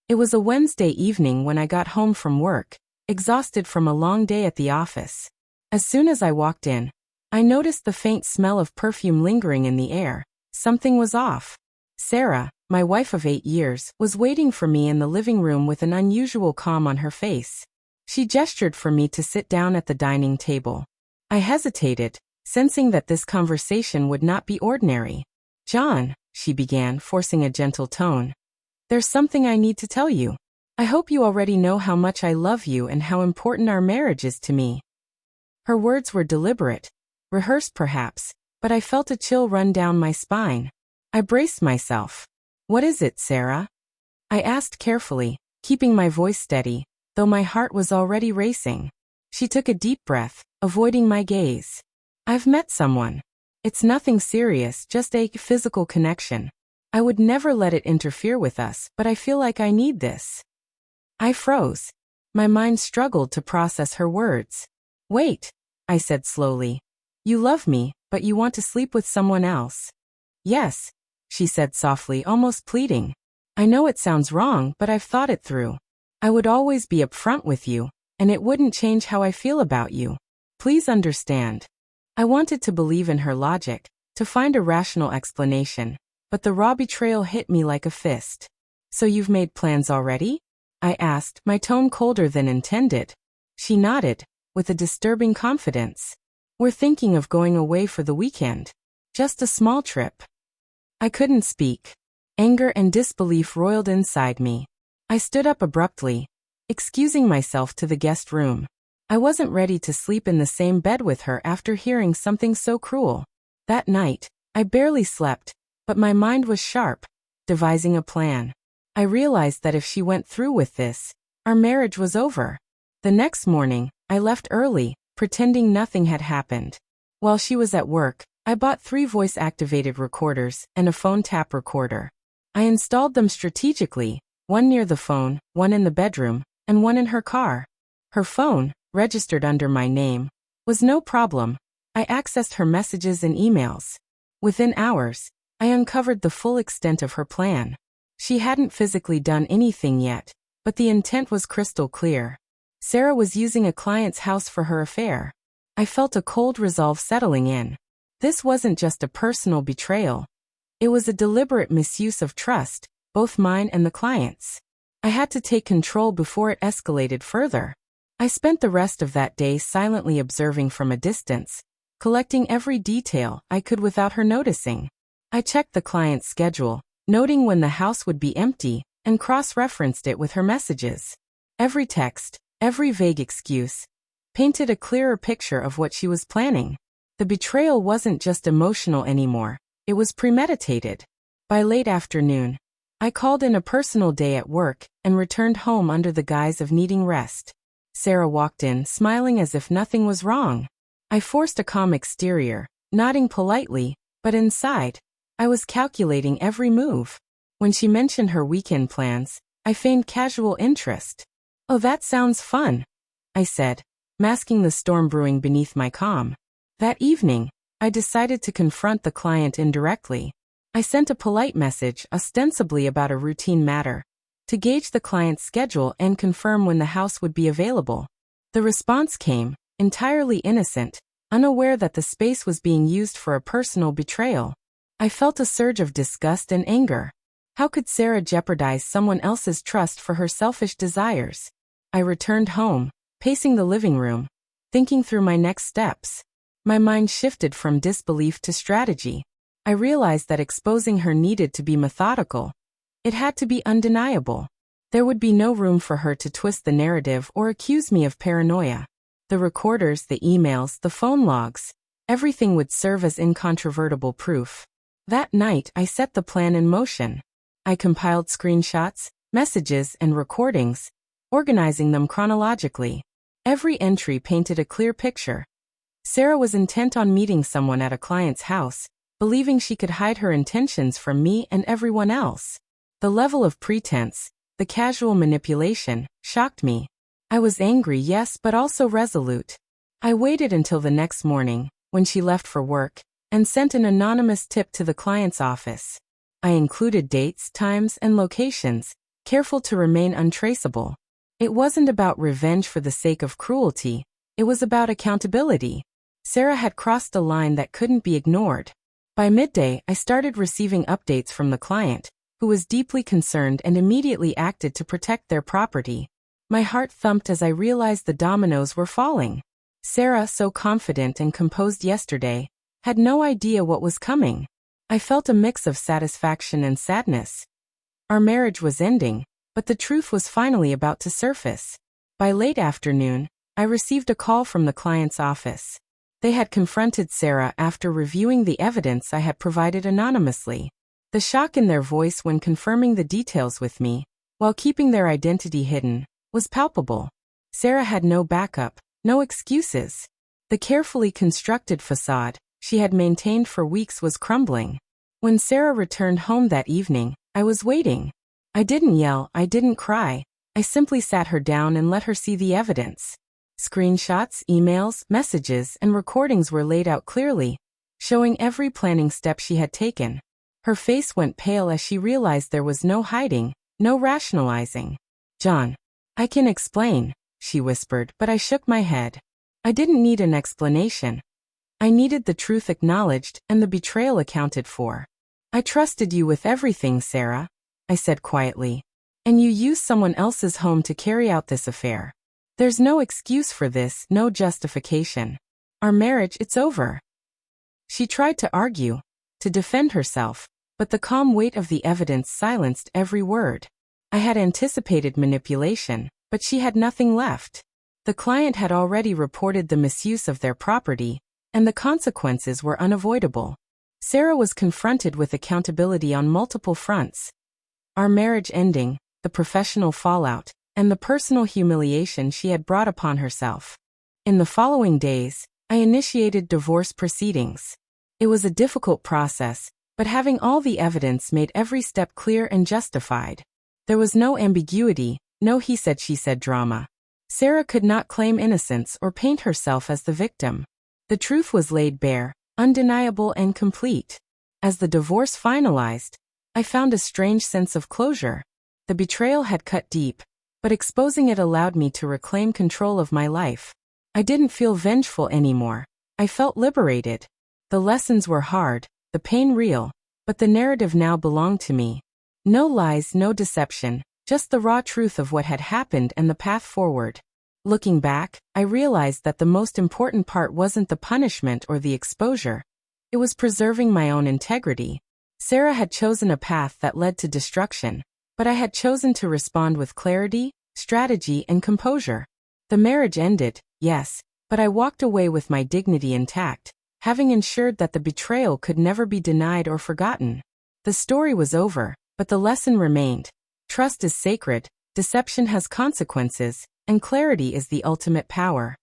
It was a Wednesday evening when I got home from work, exhausted from a long day at the office. As soon as I walked in, I noticed the faint smell of perfume lingering in the air. Something was off. Sarah, my wife of 8 years, was waiting for me in the living room with an unusual calm on her face. She gestured for me to sit down at the dining table. I hesitated, sensing that this conversation would not be ordinary. "John," she began, forcing a gentle tone. "There's something I need to tell you. I hope you already know how much I love you and how important our marriage is to me." Her words were deliberate, rehearsed perhaps, but I felt a chill run down my spine. I braced myself. "What is it, Sarah?" I asked carefully, keeping my voice steady, though my heart was already racing. She took a deep breath, avoiding my gaze. "I've met someone. It's nothing serious, just a physical connection. I would never let it interfere with us, but I feel like I need this." I froze. My mind struggled to process her words. "Wait," I said slowly. "You love me, but you want to sleep with someone else." "Yes," she said softly, almost pleading. "I know it sounds wrong, but I've thought it through. I would always be upfront with you, and it wouldn't change how I feel about you. Please understand." I wanted to believe in her logic, to find a rational explanation, but the raw betrayal hit me like a fist. "So you've made plans already?" I asked, my tone colder than intended. She nodded, with a disturbing confidence. "We're thinking of going away for the weekend. Just a small trip." I couldn't speak. Anger and disbelief roiled inside me. I stood up abruptly, excusing myself to the guest room. I wasn't ready to sleep in the same bed with her after hearing something so cruel. That night, I barely slept, but my mind was sharp, devising a plan. I realized that if she went through with this, our marriage was over. The next morning, I left early, pretending nothing had happened. While she was at work, I bought 3 voice-activated recorders and a phone tap recorder. I installed them strategically, one near the phone, one in the bedroom, and one in her car. Her phone, registered under my name, was no problem. I accessed her messages and emails. Within hours, I uncovered the full extent of her plan. She hadn't physically done anything yet, but the intent was crystal clear. Sarah was using a client's house for her affair. I felt a cold resolve settling in. This wasn't just a personal betrayal. It was a deliberate misuse of trust, both mine and the client's. I had to take control before it escalated further. I spent the rest of that day silently observing from a distance, collecting every detail I could without her noticing. I checked the client's schedule, noting when the house would be empty, and cross-referenced it with her messages. Every text, every vague excuse, painted a clearer picture of what she was planning. The betrayal wasn't just emotional anymore, it was premeditated. By late afternoon, I called in a personal day at work and returned home under the guise of needing rest. Sarah walked in, smiling as if nothing was wrong. I forced a calm exterior, nodding politely, but inside, I was calculating every move. When she mentioned her weekend plans, I feigned casual interest. "Oh, that sounds fun," I said, masking the storm brewing beneath my calm. That evening, I decided to confront the client indirectly. I sent a polite message, ostensibly about a routine matter, to gauge the client's schedule and confirm when the house would be available. The response came, entirely innocent, unaware that the space was being used for a personal betrayal. I felt a surge of disgust and anger. How could Sarah jeopardize someone else's trust for her selfish desires? I returned home, pacing the living room, thinking through my next steps. My mind shifted from disbelief to strategy. I realized that exposing her needed to be methodical. It had to be undeniable. There would be no room for her to twist the narrative or accuse me of paranoia. The recorders, the emails, the phone logs, everything would serve as incontrovertible proof. That night, I set the plan in motion. I compiled screenshots, messages, and recordings, organizing them chronologically. Every entry painted a clear picture. Sarah was intent on meeting someone at a client's house, believing she could hide her intentions from me and everyone else. The level of pretense, the casual manipulation, shocked me. I was angry, yes, but also resolute. I waited until the next morning, when she left for work, and sent an anonymous tip to the client's office. I included dates, times, and locations, careful to remain untraceable. It wasn't about revenge for the sake of cruelty, it was about accountability. Sarah had crossed a line that couldn't be ignored. By midday, I started receiving updates from the client, who was deeply concerned and immediately acted to protect their property. My heart thumped as I realized the dominoes were falling. Sarah, so confident and composed yesterday, had no idea what was coming. I felt a mix of satisfaction and sadness. Our marriage was ending, but the truth was finally about to surface. By late afternoon, I received a call from the client's office. They had confronted Sarah after reviewing the evidence I had provided anonymously. The shock in their voice when confirming the details with me, while keeping their identity hidden, was palpable. Sarah had no backup, no excuses. The carefully constructed facade she had maintained for weeks was crumbling. When Sarah returned home that evening, I was waiting. I didn't yell, I didn't cry. I simply sat her down and let her see the evidence. Screenshots, emails, messages, and recordings were laid out clearly, showing every planning step she had taken. Her face went pale as she realized there was no hiding, no rationalizing. "John, I can explain," she whispered, but I shook my head. I didn't need an explanation. I needed the truth acknowledged and the betrayal accounted for. "I trusted you with everything, Sarah," I said quietly. "And you used someone else's home to carry out this affair. There's no excuse for this, no justification. Our marriage, it's over." She tried to argue, to defend herself, but the calm weight of the evidence silenced every word. I had anticipated manipulation, but she had nothing left. The client had already reported the misuse of their property, and the consequences were unavoidable. Sarah was confronted with accountability on multiple fronts. Our marriage ending, the professional fallout, and the personal humiliation she had brought upon herself. In the following days, I initiated divorce proceedings. It was a difficult process, but having all the evidence made every step clear and justified. There was no ambiguity, no he said she said drama. Sarah could not claim innocence or paint herself as the victim. The truth was laid bare, undeniable and complete. As the divorce finalized, I found a strange sense of closure. The betrayal had cut deep, but exposing it allowed me to reclaim control of my life. I didn't feel vengeful anymore. I felt liberated. The lessons were hard, the pain real, but the narrative now belonged to me. No lies, no deception, just the raw truth of what had happened and the path forward. Looking back, I realized that the most important part wasn't the punishment or the exposure. It was preserving my own integrity. Sarah had chosen a path that led to destruction, but I had chosen to respond with clarity, strategy, and composure. The marriage ended, yes, but I walked away with my dignity intact, having ensured that the betrayal could never be denied or forgotten. The story was over, but the lesson remained. Trust is sacred, deception has consequences, and clarity is the ultimate power.